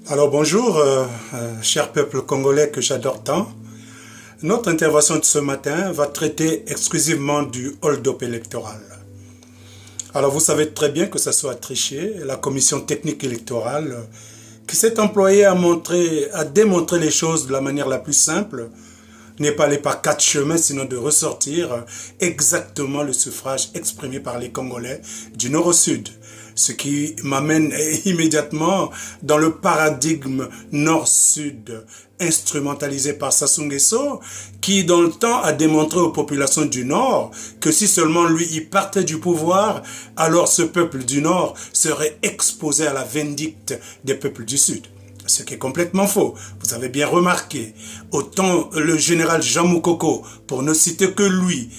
Alors bonjour, cher peuple congolais que j'adore tant. Notre intervention de ce matin va traiter exclusivement du hold-up électoral. Alors vous savez très bien que ça soit triché, la commission technique électorale qui s'est employée à démontrer les choses de la manière la plus simple, n'est pas allé par quatre chemins, sinon de ressortir exactement le suffrage exprimé par les Congolais du nord au sud. Ce qui m'amène immédiatement dans le paradigme nord-sud instrumentalisé par Sassou Nguesso, qui dans le temps a démontré aux populations du nord que si seulement lui il partait du pouvoir, alors ce peuple du nord serait exposé à la vindicte des peuples du sud. Ce qui est complètement faux. Vous avez bien remarqué. Autant le général Jean Moukoko, pour ne citer que lui,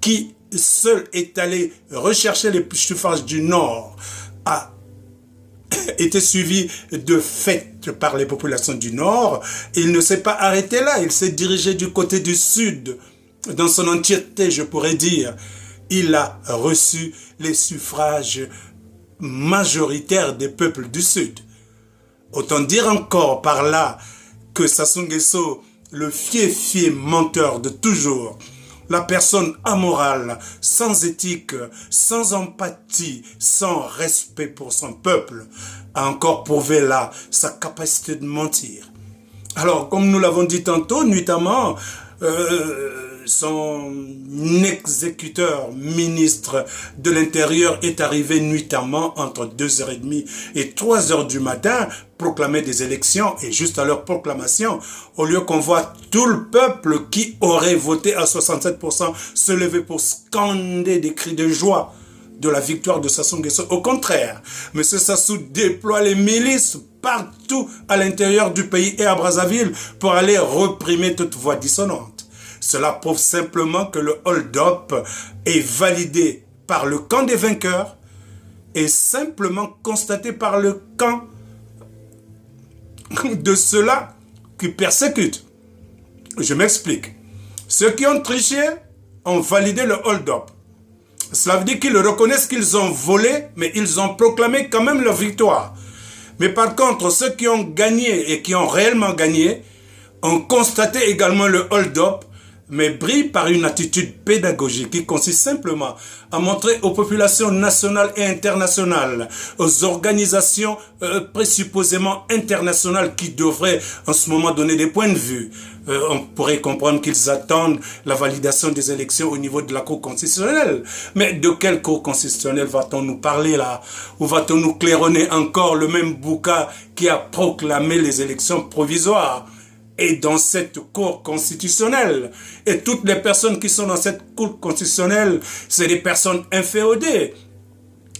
qui seul est allé rechercher les suffrages du Nord, a été suivi de fait par les populations du Nord. Il ne s'est pas arrêté là. Il s'est dirigé du côté du Sud. Dans son entièreté, je pourrais dire. Il a reçu les suffrages majoritaires des peuples du Sud. Autant dire encore par là que Sassou Nguesso, le fier menteur de toujours, la personne amorale, sans éthique, sans empathie, sans respect pour son peuple, a encore prouvé là sa capacité de mentir. Alors, comme nous l'avons dit tantôt, nuitamment, son exécuteur ministre de l'Intérieur est arrivé nuitamment entre 2h30 et 3h du matin, proclamer des élections, et juste à leur proclamation, au lieu qu'on voit tout le peuple qui aurait voté à 67% se lever pour scander des cris de joie de la victoire de Sassou Nguesso. Au contraire, M. Sassou déploie les milices partout à l'intérieur du pays et à Brazzaville pour aller réprimer toute voix dissonante. Cela prouve simplement que le hold-up est validé par le camp des vainqueurs et simplement constaté par le camp de ceux-là qui persécutent. Je m'explique. Ceux qui ont triché ont validé le hold-up. Cela veut dire qu'ils reconnaissent qu'ils ont volé, mais ils ont proclamé quand même leur victoire. Mais par contre, ceux qui ont gagné et qui ont réellement gagné ont constaté également le hold-up, mais brillent par une attitude pédagogique qui consiste simplement à montrer aux populations nationales et internationales, aux organisations présupposément internationales qui devraient en ce moment donner des points de vue. On pourrait comprendre qu'ils attendent la validation des élections au niveau de la Cour constitutionnelle. Mais de quelle Cour constitutionnelle va-t-on nous parler là? Ou va-t-on nous claironner encore le même Bouka qui a proclamé les élections provisoires? Et dans cette cour constitutionnelle, et toutes les personnes qui sont dans cette cour constitutionnelle, c'est des personnes inféodées,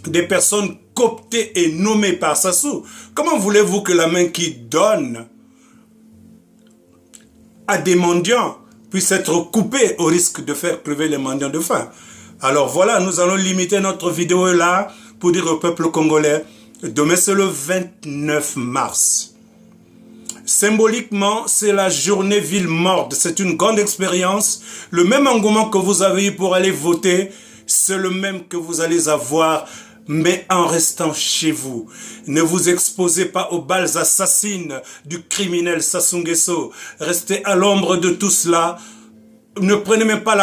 des personnes cooptées et nommées par Sassou. Comment voulez-vous que la main qui donne à des mendiants puisse être coupée au risque de faire crever les mendiants de faim? Alors voilà, nous allons limiter notre vidéo là pour dire au peuple congolais, demain c'est le 29 mars. Symboliquement, c'est la journée ville morte. C'est une grande expérience. Le même engouement que vous avez eu pour aller voter, c'est le même que vous allez avoir, mais en restant chez vous. Ne vous exposez pas aux balles assassines du criminel Sassou Nguesso. Restez à l'ombre de tout cela. Ne prenez même pas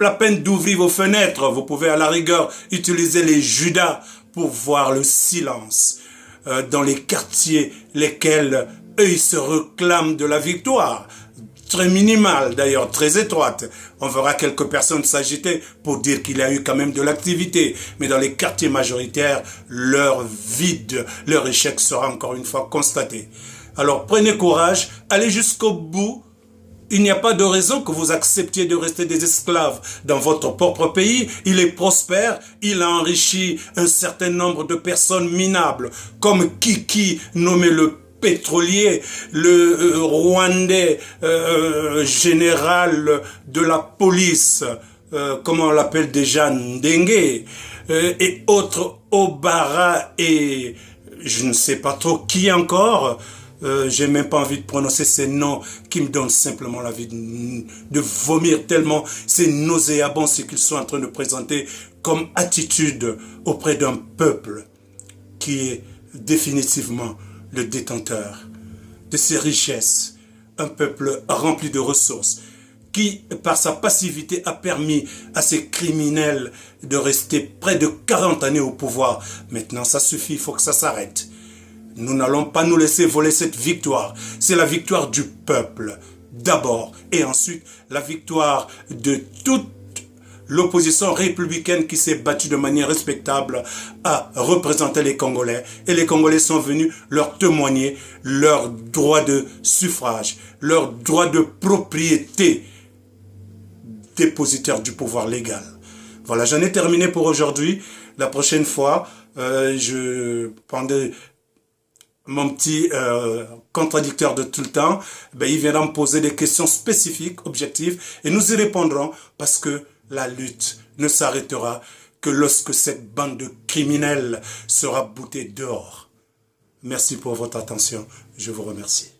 la peine d'ouvrir vos fenêtres. Vous pouvez à la rigueur utiliser les Judas pour voir le silence dans les quartiers lesquels eux, ils se réclament de la victoire, très minimale d'ailleurs, très étroite. On verra quelques personnes s'agiter pour dire qu'il y a eu quand même de l'activité. Mais dans les quartiers majoritaires, leur vide, leur échec sera encore une fois constaté. Alors prenez courage, allez jusqu'au bout. Il n'y a pas de raison que vous acceptiez de rester des esclaves dans votre propre pays. Il est prospère, il a enrichi un certain nombre de personnes minables, comme Kiki, nommé le pétrolier, le Rwandais général de la police, comment on l'appelle déjà, Ndenge, et autres Obara et je ne sais pas trop qui encore. J'ai même pas envie de prononcer ces noms qui me donnent simplement l'envie de vomir tellement c'est nauséabond ce qu'ils sont en train de présenter comme attitude auprès d'un peuple qui est définitivement le détenteur de ses richesses, un peuple rempli de ressources, qui, par sa passivité, a permis à ces criminels de rester près de 40 années au pouvoir. Maintenant, ça suffit, il faut que ça s'arrête. Nous n'allons pas nous laisser voler cette victoire. C'est la victoire du peuple, d'abord, et ensuite la victoire de toute l'opposition républicaine qui s'est battue de manière respectable à représenter les Congolais. Et les Congolais sont venus leur témoigner leur droit de suffrage, leur droit de propriété dépositaire du pouvoir légal. Voilà, j'en ai terminé pour aujourd'hui. La prochaine fois, je prendrai mon petit contradicteur de tout le temps. Il viendra me poser des questions spécifiques, objectives, et nous y répondrons parce que la lutte ne s'arrêtera que lorsque cette bande de criminels sera boutée dehors. Merci pour votre attention. Je vous remercie.